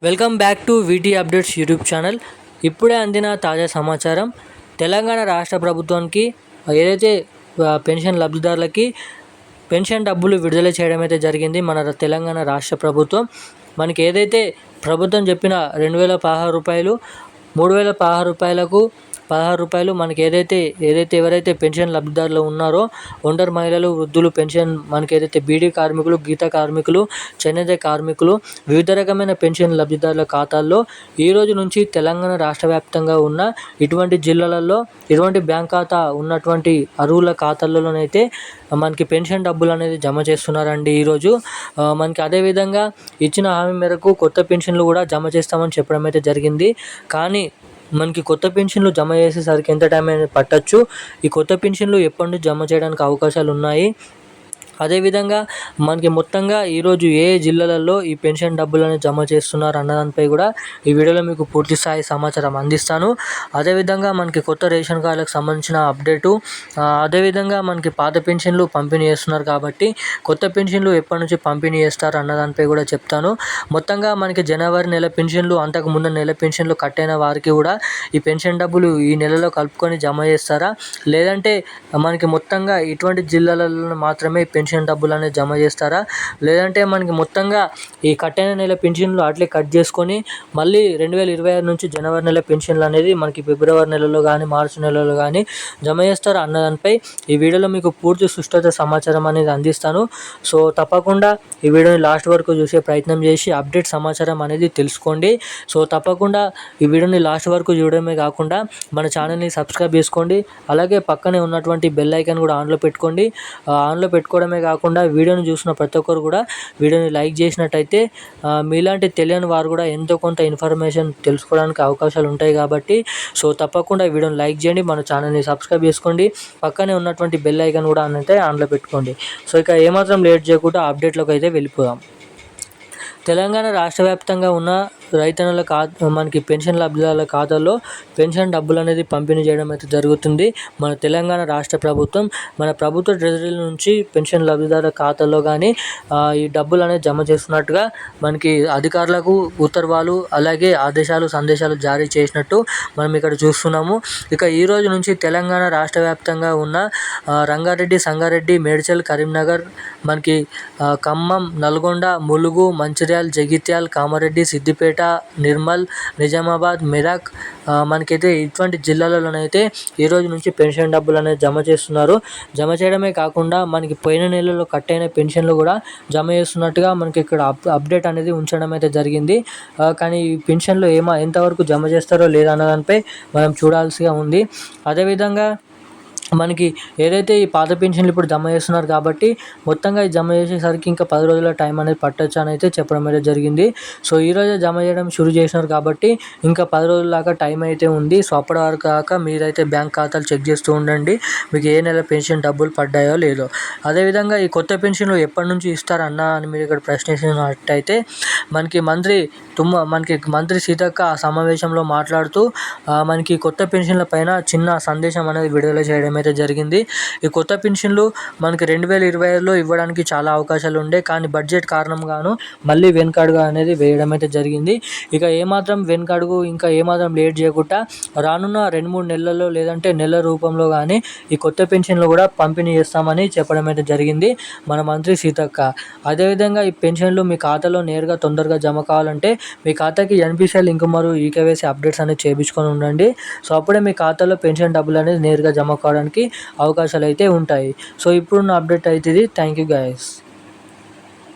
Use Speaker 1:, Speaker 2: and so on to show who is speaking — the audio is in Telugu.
Speaker 1: Welcome back to వీటీ updates YouTube channel. ఇప్పుడే అందిన తాజా సమాచారం. తెలంగాణ రాష్ట్ర ప్రభుత్వానికి ఏదైతే పెన్షన్ లబ్ధిదారులకి పెన్షన్ డబ్బులు విడుదల చేయడం అయితే జరిగింది మన తెలంగాణ రాష్ట్ర ప్రభుత్వం. మనకి ఏదైతే ప్రభుత్వం చెప్పిన 2016 రూపాయలు 3016 రూపాయలకు 16 రూపాయలు మనకి ఏదైతే ఎవరైతే పెన్షన్ లబ్ధిదారులు ఉన్నారో ఒంటరి మహిళలు, వృద్ధులు, పెన్షన్ మనకి ఏదైతే బీడీ కార్మికులు, గీత కార్మికులు, చేనేత కార్మికులు, వివిధ రకమైన పెన్షన్ లబ్ధిదారుల ఖాతాల్లో ఈ రోజు నుంచి తెలంగాణ రాష్ట్ర వ్యాప్తంగా ఉన్న ఇటువంటి జిల్లాలలో ఇటువంటి బ్యాంక్ ఖాతా ఉన్నటువంటి అర్హుల ఖాతాల్లోనైతే మనకి పెన్షన్ డబ్బులు అనేది జమ చేస్తున్నారండి ఈరోజు. మనకి అదేవిధంగా ఇచ్చిన హామీ మేరకు కొత్త పెన్షన్లు కూడా జమ చేస్తామని చెప్పడం అయితే జరిగింది. కానీ మనకి కొత్త పెన్షన్లు జమ చేసేసరికి ఎంత టైం అనేది పట్టొచ్చు. ఈ కొత్త పెన్షన్లు ఎప్పటి నుంచి జమ చేయడానికి అవకాశాలు ఉన్నాయి, అదేవిధంగా మనకి మొత్తంగా ఈరోజు ఏ జిల్లాలలో ఈ పెన్షన్ డబ్బులను జమ చేస్తున్నారు అన్నదానిపై కూడా ఈ వీడియోలో మీకు పూర్తి స్థాయి సమాచారం అందిస్తాను. అదేవిధంగా మనకి కొత్త రేషన్ కార్డులకు సంబంధించిన అప్డేటు, అదేవిధంగా మనకి పాత పెన్షన్లు పంపిణీ చేస్తున్నారు కాబట్టి కొత్త పెన్షన్లు ఎప్పటి నుంచి పంపిణీ చేస్తారు అన్నదానిపై కూడా చెప్తాను. మొత్తంగా మనకి జనవరి నెల పెన్షన్లు, అంతకు ముందు నెల పెన్షన్లు కట్ అయిన వారికి కూడా ఈ పెన్షన్ డబ్బులు ఈ నెలలో కలుపుకొని జమ చేస్తారా, లేదంటే మనకి మొత్తంగా ఇటువంటి జిల్లాలలో మాత్రమే పెన్షన్ డబ్బులు అనేది జమ చేస్తారా, లేదంటే మనకి మొత్తంగా ఈ కట్టైన నెల పెన్షన్లు అట్లే కట్ చేసుకొని మళ్ళీ 2026 నుంచి జనవరి నెల పెన్షన్లు అనేది మనకి ఫిబ్రవరి నెలలో కానీ మార్చి నెలలో కానీ జమ చేస్తారా అన్నదానిపై ఈ వీడియోలో మీకు పూర్తి సుష్ఠత సమాచారం అనేది అందిస్తాను. సో తప్పకుండా ఈ వీడియోని లాస్ట్ వరకు చూసే ప్రయత్నం చేసి అప్డేట్ సమాచారం అనేది తెలుసుకోండి. సో తప్పకుండా ఈ వీడియోని లాస్ట్ వరకు చూడడమే కాకుండా మన ఛానల్ని సబ్స్క్రైబ్ చేసుకోండి. అలాగే పక్కనే ఉన్నటువంటి బెల్ ఐకాన్ కూడా ఆన్లో పెట్టుకోండి. ఆన్లో పెట్టుకోవడమే కాకుండా వీడియోని చూసిన ప్రతి ఒక్కరు కూడా వీడియోని లైక్ చేసినట్టయితే మీలాంటి తెలియని వారు కూడా ఎంతో కొంత ఇన్ఫర్మేషన్ తెలుసుకోవడానికి అవకాశాలు ఉంటాయి కాబట్టి సో తప్పకుండా వీడియోని లైక్ చేయండి, మన ఛానల్ని సబ్స్క్రైబ్ చేసుకోండి, పక్కనే ఉన్నటువంటి బెల్ ఐకాన్ కూడా అయితే ఆన్లో పెట్టుకోండి. సో ఇక ఏమాత్రం లేట్ చేయకుండా అప్డేట్లోకి అయితే వెళ్ళిపోదాం. తెలంగాణ రాష్ట్ర వ్యాప్తంగా ఉన్న రైతన్నుల మనకి పెన్షన్ లబ్ధిదారుల ఖాతాల్లో పెన్షన్ డబ్బులు అనేది పంపిణీ చేయడం అయితే జరుగుతుంది మన తెలంగాణ రాష్ట్ర ప్రభుత్వం. మన ప్రభుత్వ ట్రెజరీల నుంచి పెన్షన్ లబ్ధిదారుల ఖాతాల్లో కానీ ఈ డబ్బులు అనేది జమ చేస్తున్నట్టుగా మనకి అధికారులకు ఉత్తర్వులు, అలాగే ఆదేశాలు, సందేశాలు జారీ చేసినట్టు మనం ఇక్కడ చూస్తున్నాము. ఇక ఈ రోజు నుంచి తెలంగాణ రాష్ట్ర వ్యాప్తంగా ఉన్న రంగారెడ్డి, సంగారెడ్డి, మేడ్చల్, కరీంనగర్, మనకి ఖమ్మం, నల్గొండ, ములుగు, మంచిర్యాల, జగిత్యాల, కామారెడ్డి, సిద్దిపేట, నిర్మల్, నిజామాబాద్, మెదక్, మనకైతే ఇటువంటి జిల్లాలలోనైతే ఈ రోజు నుంచి పెన్షన్ డబ్బులు అనేది జమ చేస్తున్నారు. జమ చేయడమే కాకుండా మనకి పోయిన నెలలో కట్ అయిన పెన్షన్లు కూడా జమ చేస్తున్నట్టుగా మనకి ఇక్కడ అప్డేట్ అనేది ఉంచడం అయితే జరిగింది. కానీ ఈ పెన్షన్లు ఎంతవరకు జమ చేస్తారో లేదా అన్న దానిపై మనం చూడాల్సిగా ఉంది. అదేవిధంగా మనకి ఏదైతే ఈ పాత పెన్షన్లు ఇప్పుడు జమ చేస్తున్నారు కాబట్టి మొత్తంగా జమ చేసేసరికి ఇంకా 10 రోజుల టైం అనేది పట్టొచ్చు అని అయితే చెప్పడం అయితే జరిగింది. సో ఈరోజే జమ చేయడం షురూ చేసినారు కాబట్టి ఇంకా 10 రోజుల దాకా టైం అయితే ఉంది. సో అప్పటి వరకు కాక మీరైతే బ్యాంక్ ఖాతాలు చెక్ చేస్తూ ఉండండి, మీకు ఏ నెల పెన్షన్ డబ్బులు పడ్డాయో లేదో. అదేవిధంగా ఈ కొత్త పెన్షన్లు ఎప్పటి నుంచి ఇస్తారన్నా అని మీరు ఇక్కడ ప్రశ్నించినట్టయితే మనకి మంత్రి సీతక్క ఆ సమావేశంలో మాట్లాడుతూ మనకి కొత్త పెన్షన్ల పైన చిన్న సందేశం అనేది విడుదల చేయడం అయితే జరిగింది. ఈ కొత్త పెన్షన్లు మనకి 2025లో ఇవ్వడానికి చాలా అవకాశాలు ఉండే, కానీ బడ్జెట్ కారణంగాను మళ్ళీ వెనుకడుగు అనేది వేయడం అయితే జరిగింది. ఇక ఏమాత్రం వెనుకడుగు ఇంకా ఏమాత్రం లేట్ చేయకుండా రానున్న 2-3 నెలల్లో లేదంటే నెల రూపంలో కానీ ఈ కొత్త పెన్షన్లు కూడా పంపిణీ చేస్తామని చెప్పడం అయితే జరిగింది మన మంత్రి సీతక్క. అదేవిధంగా ఈ పెన్షన్లు మీ ఖాతాలో నేరుగా తొందరగా జమ కావాలంటే మీ ఖాతాకి ఎన్పిసిఐ లింక్ మరియు ఈకేవైసీ అప్డేట్స్ అనేది చేయించుకొని ఉండండి. సో అప్పుడే మీ ఖాతాలో పెన్షన్ డబ్బులు అనేది నేరుగా జమ కావడానికి అవకాశాలు అయితే ఉంటాయి. సో ఇప్పుడున్న అప్డేట్ అయితే ఇది. Thank you guys.